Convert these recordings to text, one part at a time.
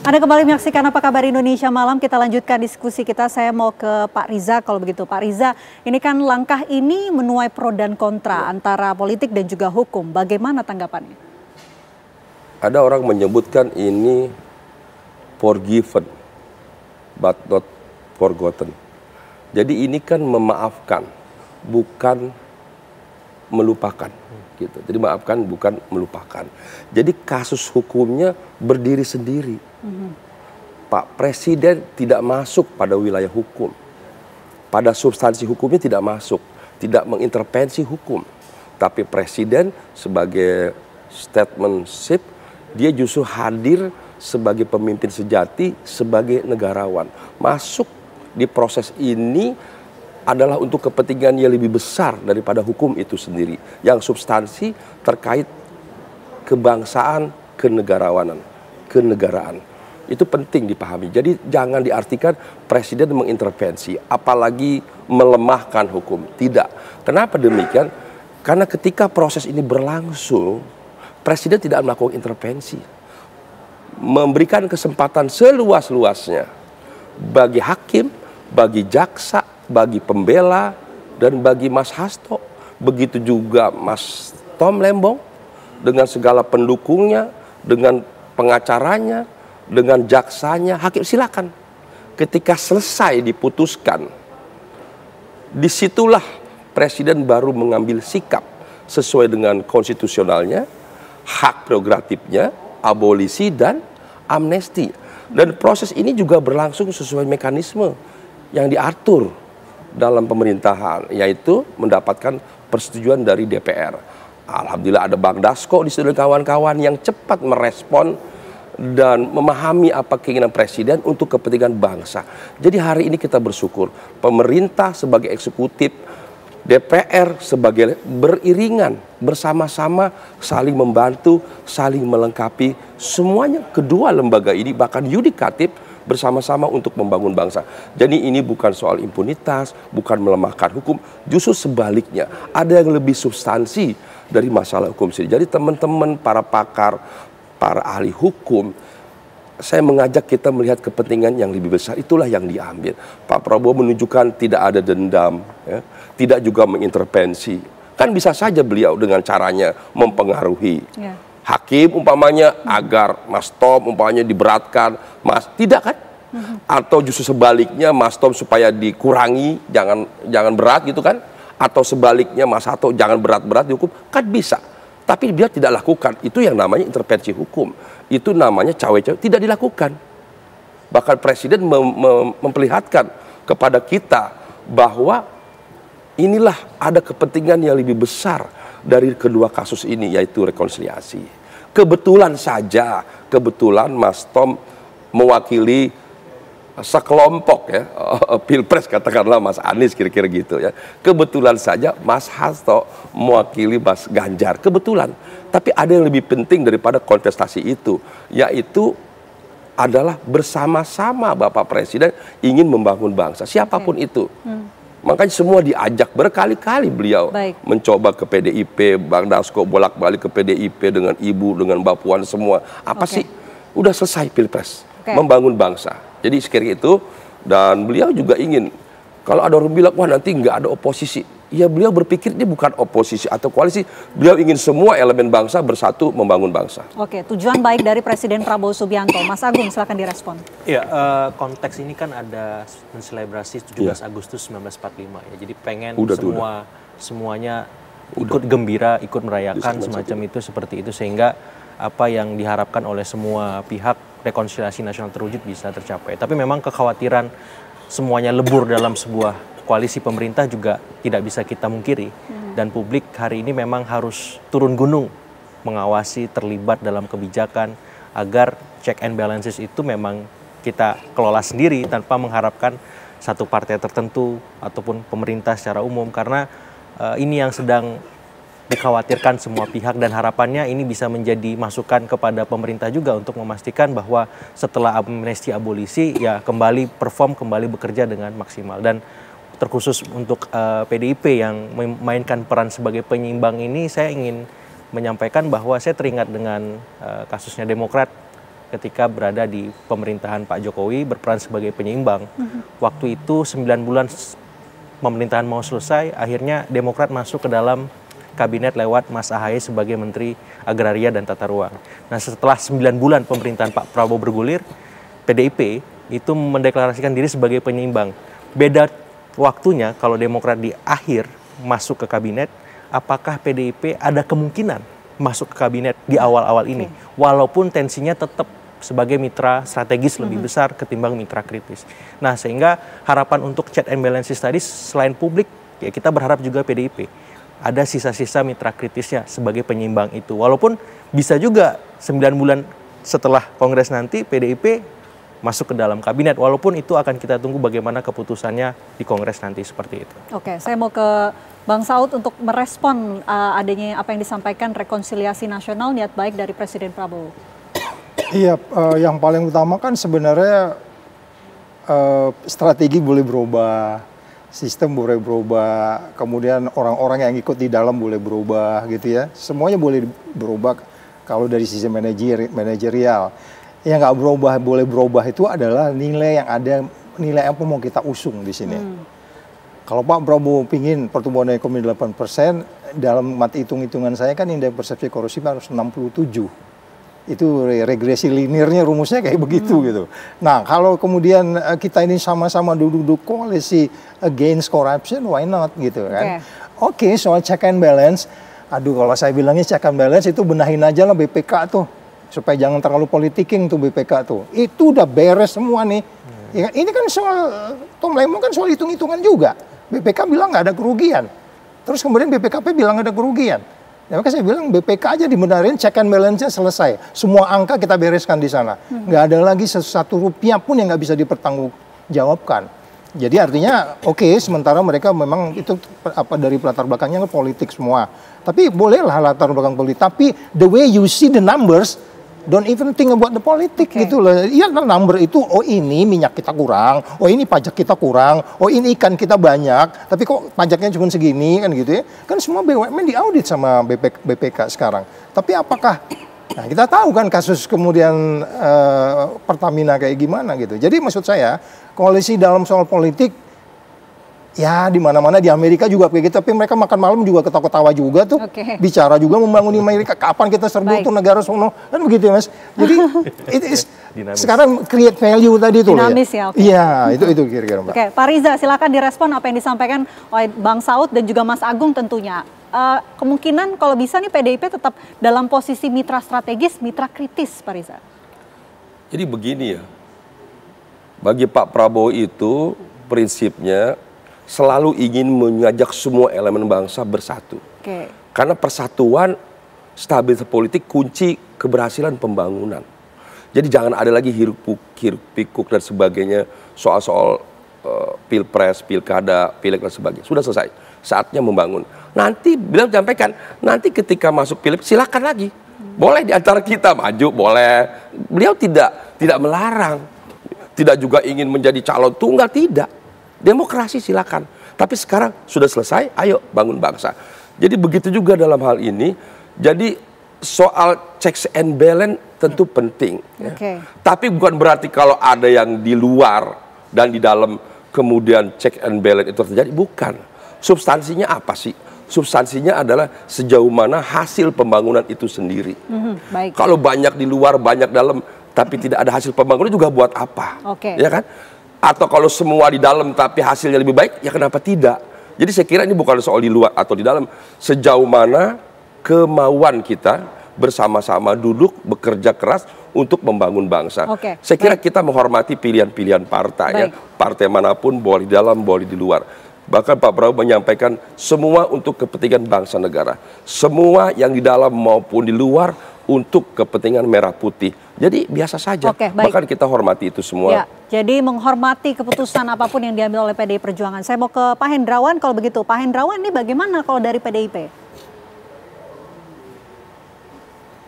Anda kembali menyaksikan Apa Kabar Indonesia Malam. Kita lanjutkan diskusi kita. Saya mau ke Pak Riza kalau begitu. Pak Riza, ini kan langkah ini menuai pro dan kontra antara politik dan juga hukum. Bagaimana tanggapannya? Ada orang menyebutkan ini forgiven but not forgotten. Jadi ini kan memaafkan, bukan melupakan. Gitu. Jadi maafkan bukan melupakan. Jadi kasus hukumnya berdiri sendiri. Pak Presiden tidak masuk pada wilayah hukum. Pada substansi hukumnya tidak masuk. Tidak mengintervensi hukum. Tapi Presiden sebagai statementship, dia justru hadir sebagai pemimpin sejati, sebagai negarawan. Masuk di proses ini adalah untuk kepentingan yang lebih besar daripada hukum itu sendiri. Yang substansi terkait kebangsaan, kenegarawanan, kenegaraan. Itu penting dipahami. Jadi jangan diartikan Presiden mengintervensi, apalagi melemahkan hukum. Tidak. Kenapa demikian? Karena ketika proses ini berlangsung, Presiden tidak melakukan intervensi. Memberikan kesempatan seluas-luasnya bagi hakim, bagi jaksa, bagi pembela, dan bagi Mas Hasto. Begitu juga Mas Tom Lembong dengan segala pendukungnya, dengan pengacaranya, dengan jaksanya. Hakim silakan. Ketika selesai diputuskan, disitulah Presiden baru mengambil sikap sesuai dengan konstitusionalnya, hak prerogatifnya, abolisi dan amnesti. Dan proses ini juga berlangsung sesuai mekanisme yang diatur dalam pemerintahan, yaitu mendapatkan persetujuan dari DPR. Alhamdulillah ada Bang Dasko di situ dan kawan-kawan yang cepat merespon dan memahami apa keinginan Presiden untuk kepentingan bangsa. Jadi hari ini kita bersyukur, pemerintah sebagai eksekutif, DPR sebagai beriringan, bersama-sama saling membantu, saling melengkapi. Semuanya kedua lembaga ini, bahkan yudikatif, bersama-sama untuk membangun bangsa. Jadi ini bukan soal impunitas, bukan melemahkan hukum, justru sebaliknya. Ada yang lebih substansi dari masalah hukum sendiri. Jadi teman-teman, para pakar, para ahli hukum, saya mengajak kita melihat kepentingan yang lebih besar, itulah yang diambil. Pak Prabowo menunjukkan tidak ada dendam, ya, tidak juga mengintervensi. Kan bisa saja beliau dengan caranya mempengaruhi. Ya. Hakim umpamanya agar Mas Tom umpamanya diberatkan, Mas tidak kan? Atau justru sebaliknya Mas Tom supaya dikurangi, jangan berat gitu kan? Atau sebaliknya Mas Hasto jangan berat-berat dihukum, kan bisa. Tapi dia tidak lakukan, itu yang namanya intervensi hukum. Itu namanya cawe-cawe, tidak dilakukan. Bahkan Presiden memperlihatkan kepada kita bahwa inilah ada kepentingan yang lebih besar dari kedua kasus ini, yaitu rekonsiliasi. Kebetulan saja, Mas Tom mewakili sekelompok ya, Pilpres katakanlah Mas Anies kira-kira gitu ya. Kebetulan saja Mas Hasto mewakili Mas Ganjar, kebetulan. Tapi ada yang lebih penting daripada kontestasi itu, yaitu adalah bersama-sama Bapak Presiden ingin membangun bangsa, siapapun itu. Makanya semua diajak, berkali-kali beliau mencoba ke PDIP, Bang Dasko bolak-balik ke PDIP dengan Ibu, dengan Mbak Puan semua. Apa sih? Udah selesai Pilpres, membangun bangsa. Jadi sekiranya itu, dan beliau juga ingin, kalau ada orang bilang, wah nanti nggak ada oposisi. Ya beliau berpikir ini bukan oposisi atau koalisi, beliau ingin semua elemen bangsa bersatu membangun bangsa. Oke, tujuan baik dari Presiden Prabowo Subianto. Mas Agung, silakan direspon. Ya, konteks ini kan ada menselebrasi 17 Agustus 1945 ya. Jadi pengen semuanya ikut gembira, ikut merayakan semacam itu, seperti itu, sehingga apa yang diharapkan oleh semua pihak, rekonsiliasi nasional terwujud bisa tercapai. Tapi memang kekhawatiran semuanya lebur dalam sebuah koalisi pemerintah juga tidak bisa kita mungkiri. Dan publik hari ini memang harus turun gunung mengawasi, terlibat dalam kebijakan agar check and balances itu memang kita kelola sendiri tanpa mengharapkan satu partai tertentu ataupun pemerintah secara umum, karena ini yang sedang dikhawatirkan semua pihak, dan harapannya ini bisa menjadi masukan kepada pemerintah juga untuk memastikan bahwa setelah amnesti abolisi ya kembali perform, kembali bekerja dengan maksimal. Dan terkhusus untuk PDIP yang memainkan peran sebagai penyeimbang ini, saya ingin menyampaikan bahwa saya teringat dengan kasusnya Demokrat ketika berada di pemerintahan Pak Jokowi berperan sebagai penyeimbang. Waktu itu 9 bulan pemerintahan mau selesai, akhirnya Demokrat masuk ke dalam kabinet lewat Mas Ahaye sebagai Menteri Agraria dan Tata Ruang. Nah, setelah 9 bulan pemerintahan Pak Prabowo bergulir, PDIP itu mendeklarasikan diri sebagai penyeimbang. Beda waktunya kalau Demokrat di akhir masuk ke kabinet, apakah PDIP ada kemungkinan masuk ke kabinet di awal-awal ini, walaupun tensinya tetap sebagai mitra strategis lebih besar ketimbang mitra kritis. Nah, sehingga harapan untuk check and balances tadi selain publik, ya kita berharap juga PDIP ada sisa-sisa mitra kritisnya sebagai penyeimbang itu. Walaupun bisa juga 9 bulan setelah Kongres nanti PDIP masuk ke dalam kabinet, walaupun itu akan kita tunggu bagaimana keputusannya di Kongres nanti seperti itu. Oke, saya mau ke Bang Saud untuk merespon adanya apa yang disampaikan rekonsiliasi nasional niat baik dari Presiden Prabowo. Iya, yang paling utama kan sebenarnya strategi boleh berubah, sistem boleh berubah, kemudian orang-orang yang ikut di dalam boleh berubah gitu ya. Semuanya boleh berubah kalau dari sisi manajerial. Yang nggak berubah, boleh berubah itu adalah nilai yang ada, nilai apa mau kita usung di sini. Kalau Pak Prabowo pingin pertumbuhan ekonomi 8%, dalam mati hitung-hitungan saya kan indeks persepsi korupsi harus 67. Itu regresi linearnya rumusnya kayak begitu gitu. Nah, kalau kemudian kita ini sama-sama duduk-duduk koalisi against corruption, why not gitu kan. Oke, soal check and balance, aduh kalau saya bilangnya check and balance itu benahin aja lah BPK tuh. Supaya jangan terlalu politiking tuh BPK tuh. Itu udah beres semua nih. Ya, ini kan soal, Tom Lemon kan soal hitung-hitungan juga. BPK bilang nggak ada kerugian. Terus kemudian BPKP bilang ada kerugian. Ya, makanya saya bilang BPK aja dibenarin, check and balance-nya selesai. Semua angka kita bereskan di sana. Nggak ada lagi satu rupiah pun yang nggak bisa dipertanggungjawabkan. Jadi artinya oke, sementara mereka memang itu apa dari latar belakangnya politik semua. Tapi bolehlah latar belakang politik. Tapi the way you see the numbers, don't even think about the politik gitu loh. Iya, number itu, oh ini minyak kita kurang, oh ini pajak kita kurang, oh ini ikan kita banyak, tapi kok pajaknya cuma segini kan gitu ya. Kan semua BUMN diaudit sama BPK sekarang. Tapi apakah, nah kita tahu kan kasus kemudian Pertamina kayak gimana gitu. Jadi maksud saya, koalisi dalam soal politik, ya di mana-mana di Amerika juga kayak gitu, tapi mereka makan malam juga ketawa-ketawa juga tuh, bicara juga membangun Amerika. Kapan kita serbu tuh negara sono, kan begitu ya Mas. Jadi sekarang create value tadi tuh. Dinamis ya. Iya, itu kira-kira Mbak. Oke, Pak Riza silakan direspon apa yang disampaikan oleh Bang Saud dan juga Mas Agung tentunya. Kemungkinan kalau bisa nih PDIP tetap dalam posisi mitra strategis, mitra kritis, Pak Riza. Jadi begini ya, bagi Pak Prabowo itu prinsipnya selalu ingin mengajak semua elemen bangsa bersatu. Karena persatuan, stabilitas politik kunci keberhasilan pembangunan. Jadi jangan ada lagi hiruk pikuk dan sebagainya, soal-soal pilpres, pilkada, pileg dan sebagainya. Sudah selesai, saatnya membangun. Nanti bilang sampaikan, nanti ketika masuk pileg silakan lagi. Boleh di antara kita maju, boleh. Beliau tidak melarang. Tidak juga ingin menjadi calon tunggal, tidak. Demokrasi silakan. Tapi sekarang sudah selesai, ayo bangun bangsa. Jadi begitu juga dalam hal ini. Jadi soal checks and balance tentu penting. Ya. Tapi bukan berarti kalau ada yang di luar dan di dalam kemudian check and balance itu terjadi. Bukan. Substansinya apa sih? Substansinya adalah sejauh mana hasil pembangunan itu sendiri. Kalau banyak di luar, banyak dalam, tapi tidak ada hasil pembangunan juga buat apa? Ya kan? Atau kalau semua di dalam tapi hasilnya lebih baik, ya kenapa tidak? Jadi saya kira ini bukan soal di luar atau di dalam. Sejauh mana kemauan kita bersama-sama duduk bekerja keras untuk membangun bangsa. Saya kira kita menghormati pilihan-pilihan partai. Ya. Partai manapun boleh di dalam, boleh di luar. Bahkan Pak Prabowo menyampaikan semua untuk kepentingan bangsa negara. Semua yang di dalam maupun di luar untuk kepentingan merah putih. Jadi biasa saja, bahkan kita hormati itu semua. Ya, jadi menghormati keputusan apapun yang diambil oleh PDI Perjuangan. Saya mau ke Pak Hendrawan kalau begitu. Pak Hendrawan ini bagaimana kalau dari PDIP?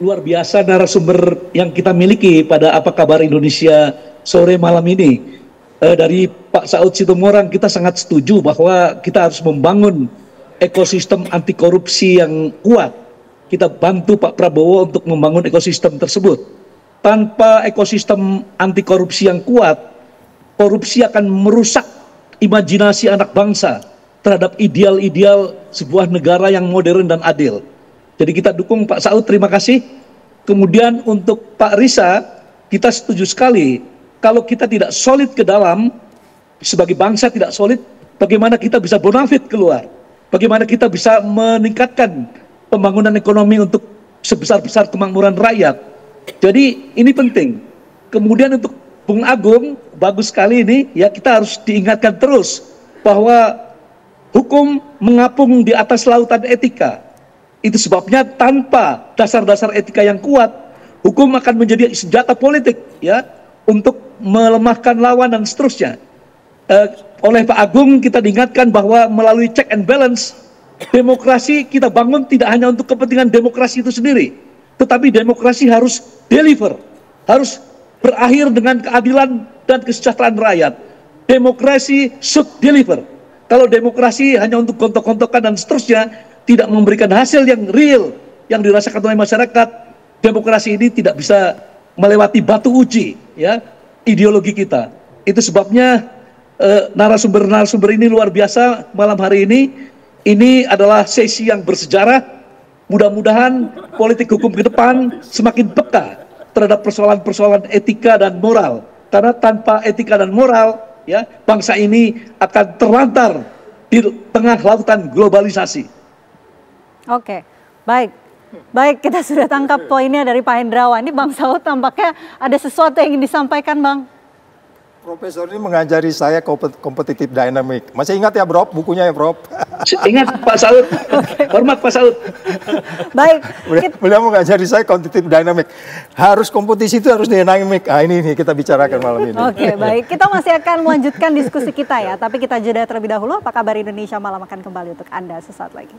Luar biasa narasumber yang kita miliki pada Apa Kabar Indonesia sore malam ini. Dari Pak Saud Situmorang kita sangat setuju bahwa kita harus membangun ekosistem anti korupsi yang kuat. Kita bantu Pak Prabowo untuk membangun ekosistem tersebut. tanpa ekosistem anti korupsi yang kuat, korupsi akan merusak imajinasi anak bangsa terhadap ideal-ideal sebuah negara yang modern dan adil. Jadi kita dukung Pak Saud, terima kasih. Kemudian untuk Pak Riza, kita setuju sekali, kalau kita tidak solid ke dalam, sebagai bangsa tidak solid, bagaimana kita bisa bonafit keluar? Bagaimana kita bisa meningkatkan pembangunan ekonomi untuk sebesar-besar kemakmuran rakyat? Jadi ini penting. Kemudian untuk Bung Agung, bagus sekali ini, ya kita harus diingatkan terus bahwa hukum mengapung di atas lautan etika. Itu sebabnya tanpa dasar-dasar etika yang kuat, hukum akan menjadi senjata politik, ya, untuk melemahkan lawan dan seterusnya. Oleh Pak Agung kita diingatkan bahwa melalui check and balance, demokrasi kita bangun tidak hanya untuk kepentingan demokrasi itu sendiri, tetapi demokrasi harus deliver, harus berakhir dengan keadilan dan kesejahteraan rakyat. Demokrasi should deliver. Kalau demokrasi hanya untuk gontok-gontokan dan seterusnya, tidak memberikan hasil yang real, yang dirasakan oleh masyarakat, demokrasi ini tidak bisa melewati batu uji, ya, ideologi kita. Itu sebabnya narasumber-narasumber ini luar biasa malam hari ini. Ini adalah sesi yang bersejarah. Mudah-mudahan politik hukum ke depan semakin peka terhadap persoalan-persoalan etika dan moral. Karena tanpa etika dan moral, ya, bangsa ini akan terlantar di tengah lautan globalisasi. Oke, baik. Baik, kita sudah tangkap poinnya dari Pak Hendrawan. Ini Bang Saud tampaknya ada sesuatu yang ingin disampaikan, Bang. Profesor ini mengajari saya kompetitif dynamic. Masih ingat ya, Bro, bukunya ya, Bro? Ingat Pak Saud. Hormat Pak Saud. Baik. Beliau mengajari saya kompetitif dynamic. Harus kompetisi itu harus dynamic. Ah, ini kita bicarakan malam ini. Oke, baik. Kita masih akan melanjutkan diskusi kita ya. Tapi kita jeda terlebih dahulu. Apa kabar Indonesia Malam akan kembali untuk Anda sesaat lagi.